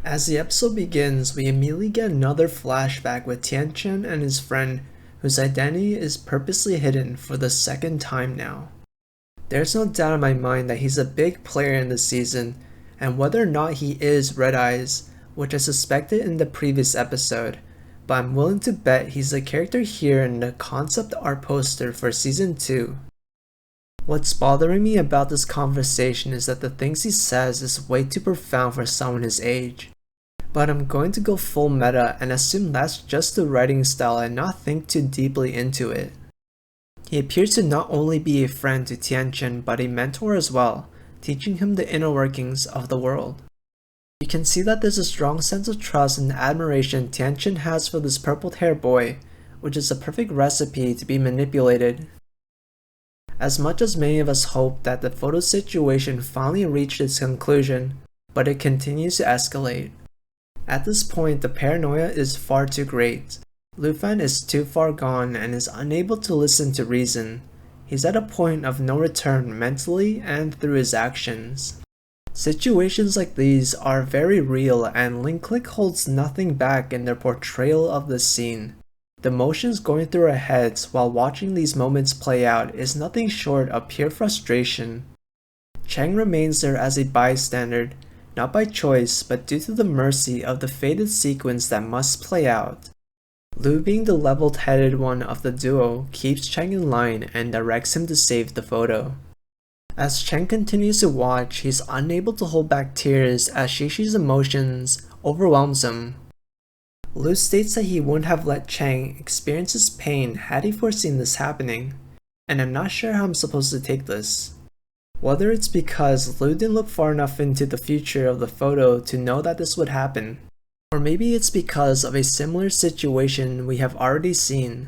As the episode begins, we immediately get another flashback with Tianchen and his friend, whose identity is purposely hidden for the second time now. There's no doubt in my mind that he's a big player in this season, and whether or not he is Red Eyes, which I suspected in the previous episode, but I'm willing to bet he's a character here in the concept art poster for season 2. What's bothering me about this conversation is that the things he says is way too profound for someone his age. But I'm going to go full meta and assume that's just the writing style and not think too deeply into it. He appears to not only be a friend to Tianchen but a mentor as well, teaching him the inner workings of the world. You can see that there's a strong sense of trust and admiration Tianchen has for this purple-haired boy, which is a perfect recipe to be manipulated. As much as many of us hope that the photo situation finally reached its conclusion, but it continues to escalate. At this point, the paranoia is far too great. Lufan is too far gone and is unable to listen to reason. He's at a point of no return mentally and through his actions. Situations like these are very real, and Link Click holds nothing back in their portrayal of the scene. The emotions going through our heads while watching these moments play out is nothing short of pure frustration. Chang remains there as a bystander, not by choice but due to the mercy of the fated sequence that must play out. Lu, being the level-headed one of the duo, keeps Chang in line and directs him to save the photo. As Chang continues to watch, he's unable to hold back tears as Shishi's emotions overwhelms him. Lu states that he wouldn't have let Chang experience his pain had he foreseen this happening, and I'm not sure how I'm supposed to take this. Whether it's because Lu didn't look far enough into the future of the photo to know that this would happen, or maybe it's because of a similar situation we have already seen.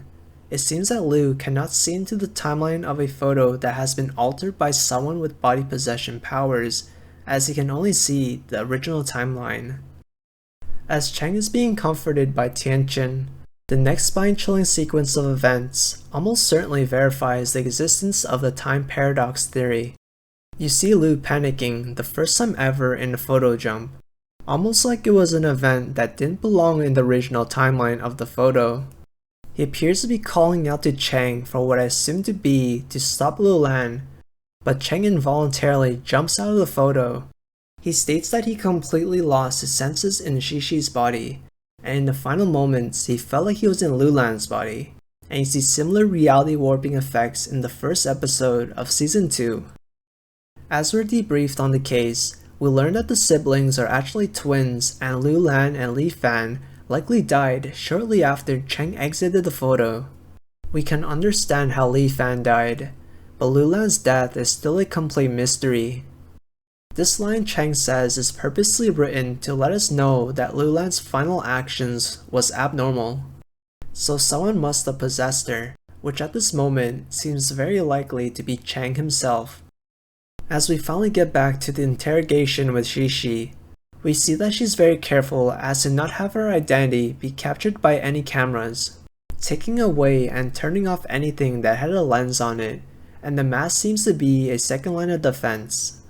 It seems that Lu cannot see into the timeline of a photo that has been altered by someone with body possession powers, as he can only see the original timeline. As Chang is being comforted by Tianchen, the next spine-chilling sequence of events almost certainly verifies the existence of the time paradox theory. You see Lu panicking the first time ever in a photo jump, almost like it was an event that didn't belong in the original timeline of the photo. He appears to be calling out to Chang for what I assume to be to stop Lulan, but Chang involuntarily jumps out of the photo. He states that he completely lost his senses in Shishi's body, and in the final moments he felt like he was in Lulan's body, and you see similar reality warping effects in the first episode of season 2. As we're debriefed on the case, we learn that the siblings are actually twins and Lulan and Li Fan likely died shortly after Chang exited the photo. We can understand how Li Fan died, but Lulan's death is still a complete mystery. This line Chang says is purposely written to let us know that Lulan's final actions was abnormal. So someone must have possessed her, which at this moment seems very likely to be Chang himself. As we finally get back to the interrogation with Shishi, we see that she's very careful as to not have her identity be captured by any cameras, taking away and turning off anything that had a lens on it, and the mask seems to be a second line of defense.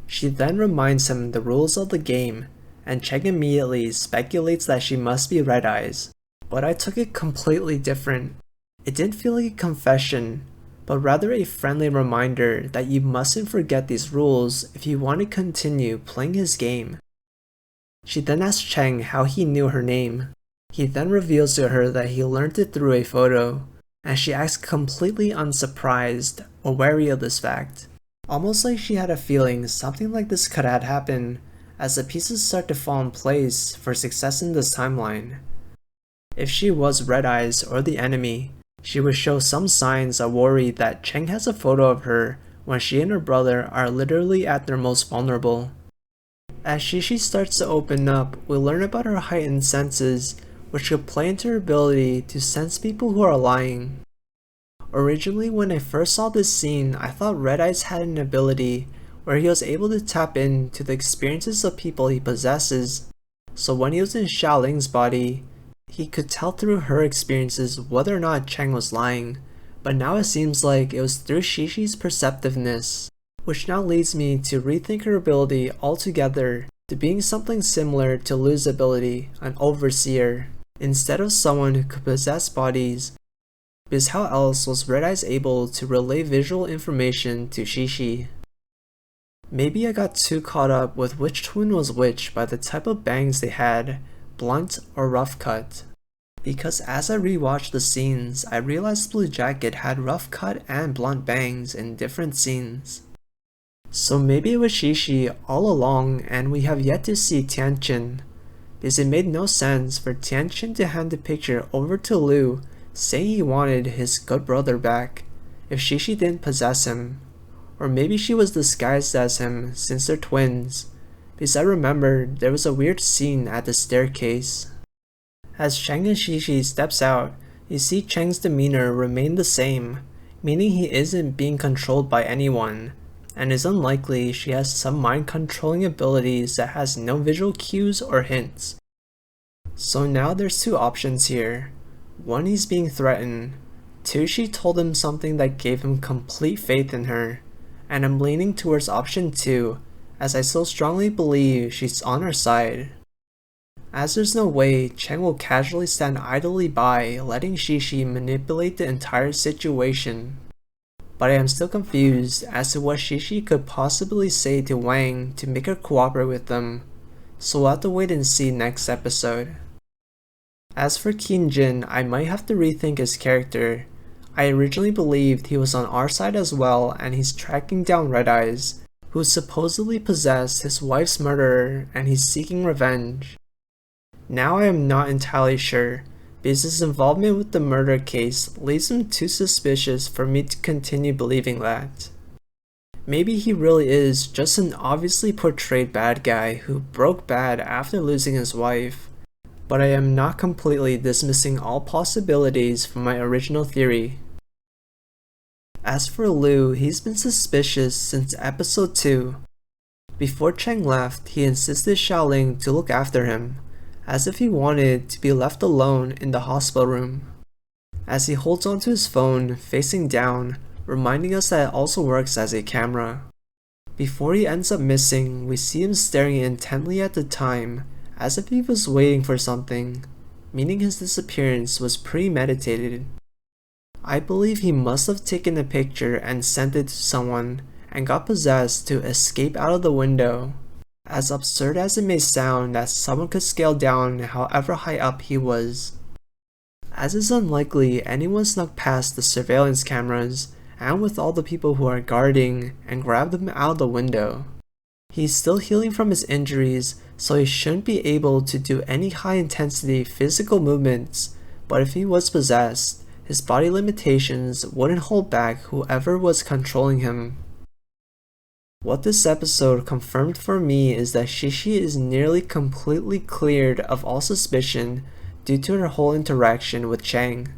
She then reminds him the rules of the game, and Chang immediately speculates that she must be Red Eyes, but I took it completely different. It didn't feel like a confession, but rather a friendly reminder that you mustn't forget these rules if you want to continue playing his game. She then asks Chang how he knew her name. He then reveals to her that he learned it through a photo, and she acts completely unsurprised or wary of this fact. Almost like she had a feeling something like this could have happened, as the pieces start to fall in place for success in this timeline. If she was Red Eyes or the enemy, she would show some signs of worry that Chang has a photo of her when she and her brother are literally at their most vulnerable. As Shishi starts to open up, we learn about her heightened senses, which could play into her ability to sense people who are lying. Originally, when I first saw this scene, I thought Red Eyes had an ability where he was able to tap into the experiences of people he possesses, so when he was in Xiaoling's body, he could tell through her experiences whether or not Chang was lying, but now it seems like it was through Shishi's perceptiveness, which now leads me to rethink her ability altogether to being something similar to Lu's ability, an overseer, instead of someone who could possess bodies, because how else was Red Eyes able to relay visual information to Shishi? Maybe I got too caught up with which twin was which by the type of bangs they had, blunt or rough cut. Because as I rewatched the scenes, I realized Blue Jacket had rough cut and blunt bangs in different scenes. So maybe it was Shishi all along and we have yet to see Tianqin, because it made no sense for Tianqin to hand the picture over to Lu saying he wanted his good brother back if Shishi didn't possess him. Or maybe she was disguised as him since they're twins, because I remembered there was a weird scene at the staircase. As Cheng and Shishi steps out, you see Cheng's demeanor remain the same, meaning he isn't being controlled by anyone, and it's unlikely she has some mind-controlling abilities that has no visual cues or hints. So now there's two options here. One, he's being threatened. Two, she told him something that gave him complete faith in her. And I'm leaning towards option 2, as I so strongly believe she's on our side. As there's no way Cheng will casually stand idly by letting Shishi manipulate the entire situation. But I am still confused as to what Shishi could possibly say to Wang to make her cooperate with them, so we'll have to wait and see next episode. As for Qin Jin, I might have to rethink his character. I originally believed he was on our side as well and he's tracking down Red Eyes, who supposedly possessed his wife's murderer and he's seeking revenge. Now I am not entirely sure, because his involvement with the murder case leaves him too suspicious for me to continue believing that. Maybe he really is just an obviously portrayed bad guy who broke bad after losing his wife, but I am not completely dismissing all possibilities from my original theory. As for Lu, he's been suspicious since episode 2. Before Cheng left, he insisted Xiaoling to look after him, as if he wanted to be left alone in the hospital room. As he holds onto his phone, facing down, reminding us that it also works as a camera. Before he ends up missing, we see him staring intently at the time, as if he was waiting for something, meaning his disappearance was premeditated. I believe he must have taken a picture and sent it to someone, and got possessed to escape out of the window. As absurd as it may sound that someone could scale down however high up he was. As it's unlikely anyone snuck past the surveillance cameras, and with all the people who are guarding, and grabbed him out of the window. He's still healing from his injuries, so he shouldn't be able to do any high intensity physical movements, but if he was possessed, his body limitations wouldn't hold back whoever was controlling him. What this episode confirmed for me is that Shishi is nearly completely cleared of all suspicion due to her whole interaction with Cheng.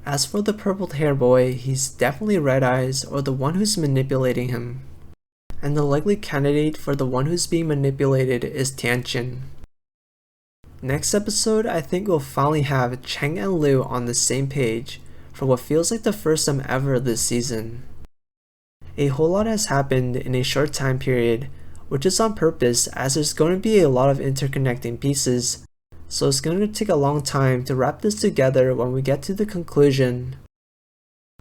As for the purple hair boy, he's definitely Red Eyes or the one who's manipulating him. And the likely candidate for the one who's being manipulated is Tianqin. Next episode, I think we'll finally have Cheng and Lu on the same page for what feels like the first time ever this season. A whole lot has happened in a short time period, which is on purpose as there's going to be a lot of interconnecting pieces, so it's going to take a long time to wrap this together when we get to the conclusion.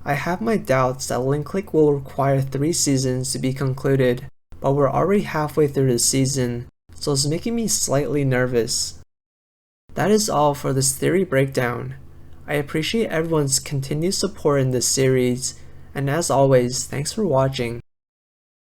I have my doubts that Link Click will require 3 seasons to be concluded, but we're already halfway through the season, so it's making me slightly nervous. That is all for this theory breakdown. I appreciate everyone's continued support in this series, and as always, thanks for watching.